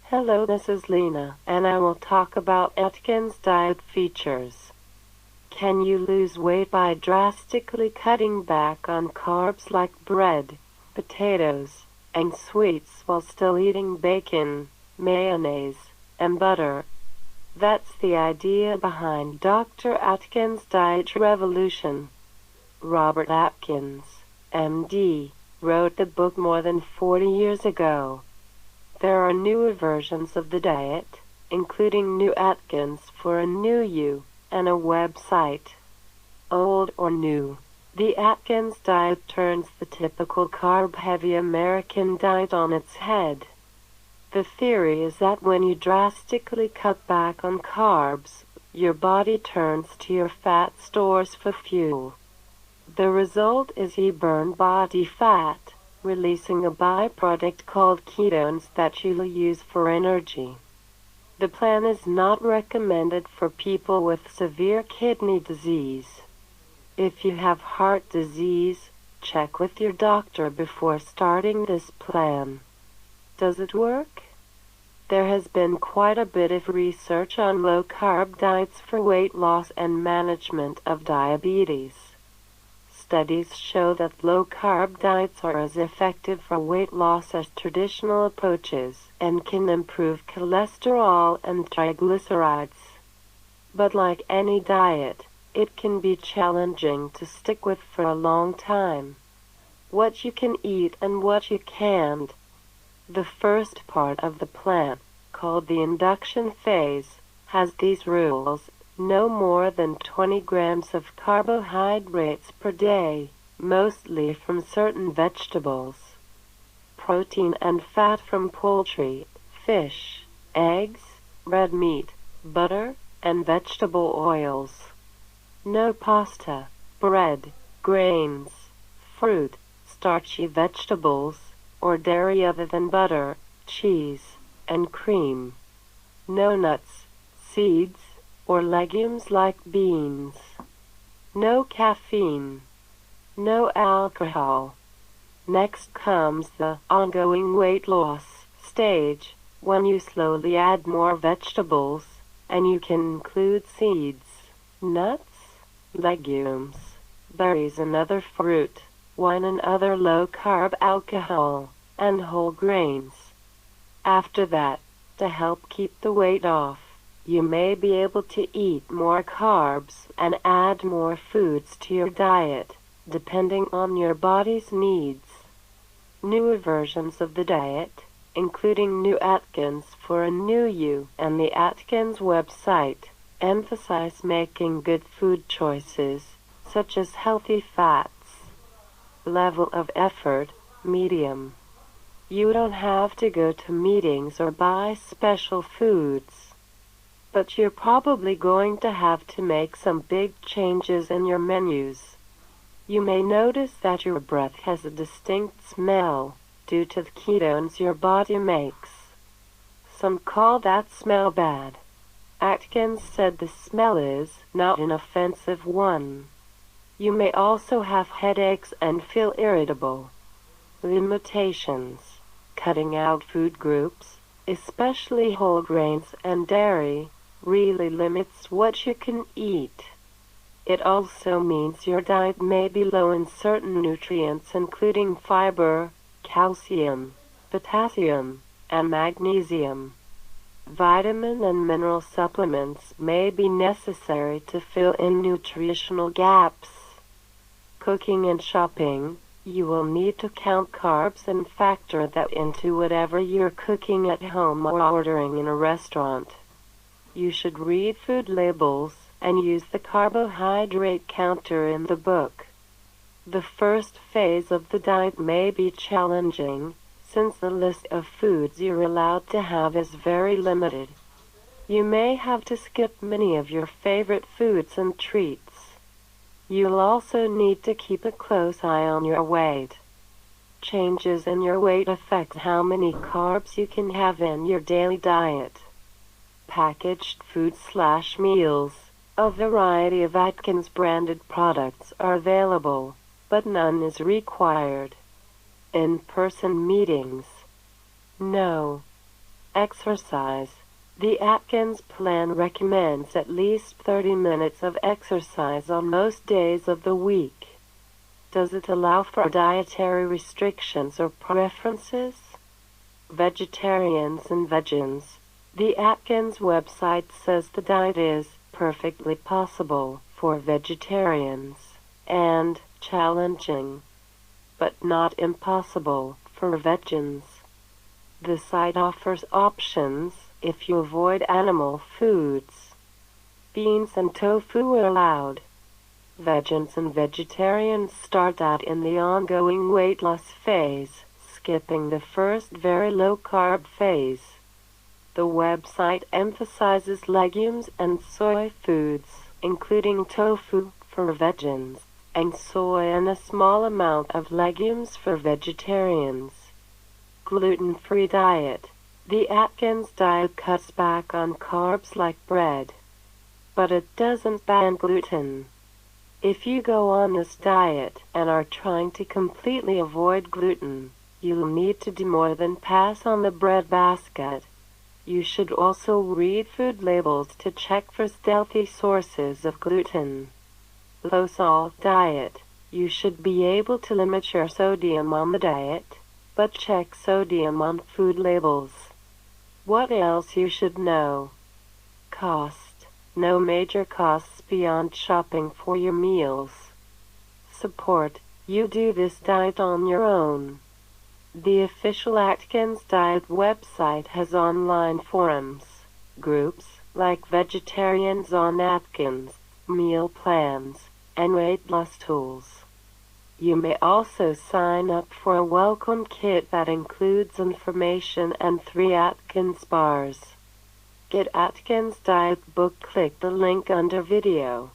Hello, this is Lena, and I will talk about Atkins diet features. Can you lose weight by drastically cutting back on carbs like bread, potatoes, and sweets while still eating bacon, mayonnaise, and butter? That's the idea behind Dr. Atkins' diet revolution. Robert Atkins, MD, wrote the book more than 40 years ago. There are newer versions of the diet, including New Atkins for a new you, and a website. Old or new, the Atkins diet turns the typical carb-heavy American diet on its head. The theory is that when you drastically cut back on carbs, your body turns to your fat stores for fuel. The result is you burn body fat, releasing a byproduct called ketones that you'll use for energy. The plan is not recommended for people with severe kidney disease. If you have heart disease, check with your doctor before starting this plan. Does it work? There has been quite a bit of research on low-carb diets for weight loss and management of diabetes. Studies show that low-carb diets are as effective for weight loss as traditional approaches and can improve cholesterol and triglycerides. But like any diet, it can be challenging to stick with for a long time. What you can eat and what you can't. The first part of the plan, called the induction phase, has these rules. No more than 20 grams of carbohydrates per day, mostly from certain vegetables. Protein and fat from poultry, fish, eggs, red meat, butter, and vegetable oils. No pasta, bread, grains, fruit, starchy vegetables, or dairy other than butter, cheese, and cream. No nuts, seeds, or legumes like beans. No caffeine. No alcohol. Next comes the ongoing weight loss stage, when you slowly add more vegetables, and you can include seeds, nuts, legumes, berries and other fruit, wine and other low-carb alcohol, and whole grains. After that, to help keep the weight off, you may be able to eat more carbs and add more foods to your diet, depending on your body's needs. Newer versions of the diet, including New Atkins for a new you and the Atkins website, emphasize making good food choices, such as healthy fats. Level of effort, medium. You don't have to go to meetings or buy special foods, but you're probably going to have to make some big changes in your menus. You may notice that your breath has a distinct smell due to the ketones your body makes. Some call that smell bad. Atkins said the smell is not an offensive one. You may also have headaches and feel irritable. Limitations. Cutting out food groups, especially whole grains and dairy, really limits what you can eat. It also means your diet may be low in certain nutrients including fiber, calcium, potassium, and magnesium. Vitamin and mineral supplements may be necessary to fill in nutritional gaps. Cooking and shopping, you will need to count carbs and factor that into whatever you're cooking at home or ordering in a restaurant. You should read food labels and use the carbohydrate counter in the book. The first phase of the diet may be challenging, since the list of foods you're allowed to have is very limited. You may have to skip many of your favorite foods and treats. You'll also need to keep a close eye on your weight. Changes in your weight affect how many carbs you can have in your daily diet. Packaged food/meals. A variety of Atkins branded products are available, but none is required. In-person meetings. No. Exercise. The Atkins plan recommends at least 30 minutes of exercise on most days of the week. Does it allow for dietary restrictions or preferences? Vegetarians and vegans. The Atkins website says the diet is perfectly possible for vegetarians and challenging, but not impossible for vegans. The site offers options if you avoid animal foods. Beans and tofu are allowed. Vegans and vegetarians start out in the ongoing weight loss phase, skipping the first very low-carb phase. The website emphasizes legumes and soy foods, including tofu for vegans, and soy and a small amount of legumes for vegetarians. Gluten-free diet. The Atkins diet cuts back on carbs like bread, but it doesn't ban gluten. If you go on this diet and are trying to completely avoid gluten, you'll need to do more than pass on the bread basket. You should also read food labels to check for stealthy sources of gluten. Low-salt diet. You should be able to limit your sodium on the diet, but check sodium on food labels. What else you should know? Cost. No major costs beyond shopping for your meals. Support. You do this diet on your own. The official Atkins diet website has online forums, groups like Vegetarians on Atkins, meal plans, and weight loss tools. You may also sign up for a welcome kit that includes information and 3 Atkins bars. Get Atkins Diet Book. Click the link under video.